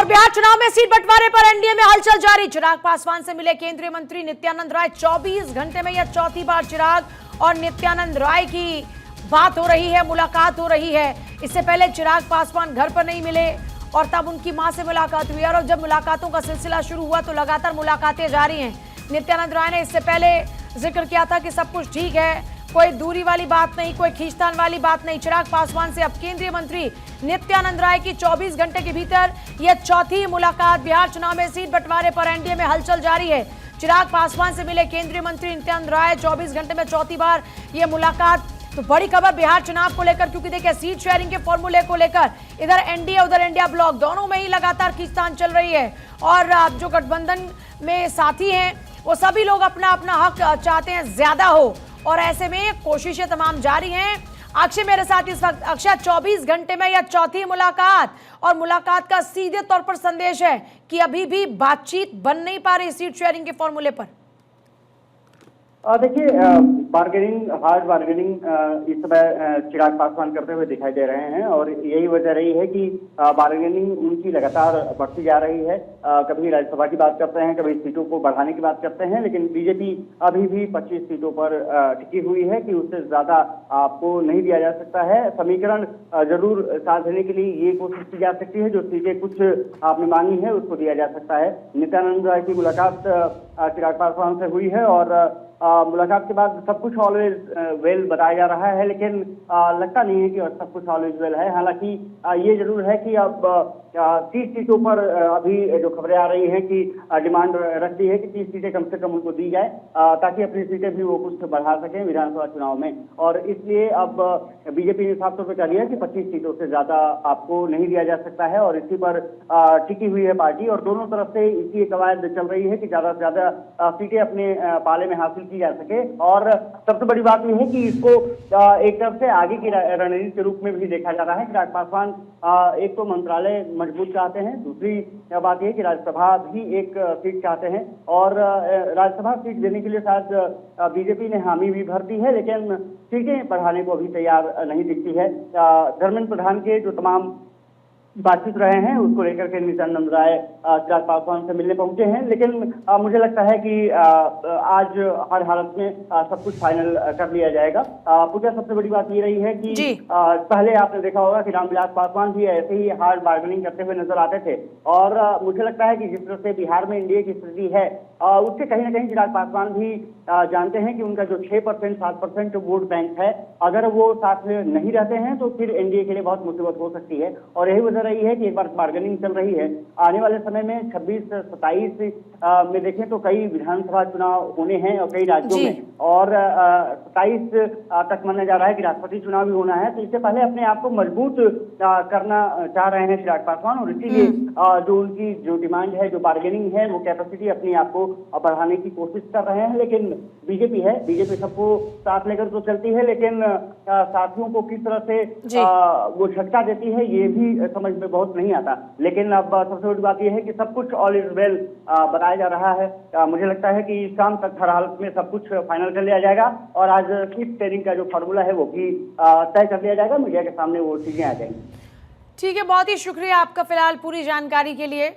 बिहार चुनाव में सीट बंटवारे पर एनडीए में हलचल जारी। चिराग पासवान से मिले केंद्रीय मंत्री नित्यानंद राय। 24 घंटे में यह चौथी बार चिराग और नित्यानंद राय की बात हो रही है, मुलाकात हो रही है। इससे पहले चिराग पासवान घर पर नहीं मिले और तब उनकी मां से मुलाकात हुई और जब मुलाकातों का सिलसिला शुरू हुआ तो लगातार मुलाकातें जारी हैं। नित्यानंद राय ने इससे पहले जिक्र किया था कि सब कुछ ठीक है, कोई दूरी वाली बात नहीं, कोई खींचतान वाली बात नहीं। चिराग पासवान से अब केंद्रीय मंत्री नित्यानंद राय की 24 घंटे के भीतर यह चौथी मुलाकात। बिहार चुनाव में सीट बंटवारे पर एनडीए में हलचल जारी है। चिराग पासवान से मिले केंद्रीय मंत्री नित्यानंद राय, 24 घंटे में चौथी बार यह मुलाकात। तो बड़ी खबर बिहार चुनाव को लेकर, क्योंकि देखिए सीट शेयरिंग के फॉर्मूले को लेकर इधर एनडीए उधर इंडिया ब्लॉक दोनों में ही लगातार खींचतान चल रही है और जो गठबंधन में साथी हैं वो सभी लोग अपना अपना हक चाहते हैं ज्यादा हो और ऐसे में कोशिशें तमाम जारी हैं। अक्षय मेरे साथ इस वक्त। अक्षय, 24 घंटे में यह चौथी मुलाकात और मुलाकात का सीधे तौर पर संदेश है कि अभी भी बातचीत बन नहीं पा रही सीट शेयरिंग के फॉर्मूले पर। देखिए, बार्गेनिंग, हार्ड बार्गेनिंग इस समय चिराग पासवान करते हुए दिखाई दे रहे हैं और यही वजह रही है कि बार्गेनिंग उनकी लगातार बढ़ती जा रही है। कभी राज्यसभा की बात करते हैं, कभी सीटों को बढ़ाने की बात करते हैं, लेकिन बीजेपी अभी भी 25 सीटों पर टिकी हुई है कि उससे ज्यादा आपको नहीं दिया जा सकता है। समीकरण जरूर साथ देने के लिए ये कोशिश की जा सकती है, जो सीटें कुछ आपने मांगी है उसको दिया जा सकता है। नित्यानंद राय की मुलाकात चिराग पासवान से हुई है और मुलाकात के बाद सब कुछ ऑलवेज वेल बताया जा रहा है, लेकिन लगता नहीं है कि सब कुछ ऑलवेज वेल है। हालांकि ये जरूर है कि अब 30 सीटों पर अभी जो खबरें आ रही हैं कि डिमांड रखती है कि 30 सीटें कम से कम उनको दी जाए ताकि अपनी सीटें भी वो कुछ बढ़ा सकें विधानसभा चुनाव में। और इसलिए अब बीजेपी ने साफ तौर पर कह दिया कि 25 सीटों से ज्यादा आपको नहीं दिया जा सकता है और इसी पर टिकी हुई है पार्टी और दोनों तरफ से इसी कवायद चल रही है कि ज्यादा से ज्यादा सीटें अपने पाले में हासिल की जा सके। और सबसे बड़ी बात यह है कि इसको एक तरफ से आगे की रणनीति के रूप में भी देखा जा रहा है। चिराग पासवान एक तो मंत्रालय मजबूत चाहते हैं, दूसरी बात यह कि राज्यसभा भी एक सीट चाहते हैं और राज्यसभा सीट देने के लिए शायद बीजेपी ने हामी भी भर दी है, लेकिन सीटें बढ़ाने को अभी तैयार नहीं दिखती है। धर्मेंद्र प्रधान के जो तमाम बातचीत रहे हैं उसको लेकर के नित्यानंद राय चिराग पासवान से मिलने पहुंचे हैं, लेकिन मुझे लगता है कि आज हर हालत में सब कुछ फाइनल कर लिया जाएगा। पूजा, सबसे बड़ी बात ये रही है कि पहले आपने देखा होगा कि रामविलास पासवान भी ऐसे ही हार्ड बार्गेनिंग करते हुए नजर आते थे और मुझे लगता है कि जिस तरह से बिहार में एनडीए की स्थिति है उससे कहीं ना कहीं चिराग पासवान भी जानते हैं कि उनका जो 6% 7% वोट बैंक है, अगर वो साथ में नहीं रहते हैं तो फिर एनडीए के लिए बहुत मुसीबत हो सकती है। और यही वजह रही है कि एक बार बार्गेनिंग चल रही है। आने वाले समय में 26-27 में देखें तो कई विधानसभा चुनाव होने हैं और कई राज्यों में, और 27 तक माना जा रहा है कि राष्ट्रपति चुनाव भी होना है। तो इससे पहले अपने आप को मजबूत करना चाह रहे हैं चिराग पासवान और इसीलिए जो उनकी जो डिमांड है, जो बार्गेनिंग है, वो कैपेसिटी अपने आप को बढ़ाने की कोशिश कर रहे हैं। लेकिन बीजेपी सबको साथ लेकर तो चलती है, लेकिन साथियों को किस तरह से वो झटका देती है ये भी समझ में बहुत नहीं आता। लेकिन अब सबसे बड़ी बात यह है कि सब कुछ ऑल इज वेल बताया जा रहा है। मुझे लगता है कि शाम तक हर हालत में सब कुछ फाइनल कर लिया जाएगा और आज सीट शेयरिंग का जो फॉर्मूला है वो भी तय कर लिया जाएगा। मीडिया के सामने वो चीजें आ जाएंगी। ठीक है, बहुत ही शुक्रिया आपका फिलहाल पूरी जानकारी के लिए।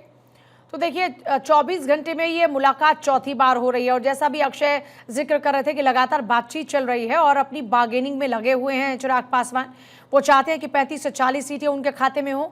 तो देखिए 24 घंटे में ये मुलाकात चौथी बार हो रही है और जैसा भी अक्षय जिक्र कर रहे थे कि लगातार बातचीत चल रही है और अपनी बार्गेनिंग में लगे हुए हैं चिराग पासवान। वो चाहते हैं कि 35 से 40 सीटें उनके खाते में हो।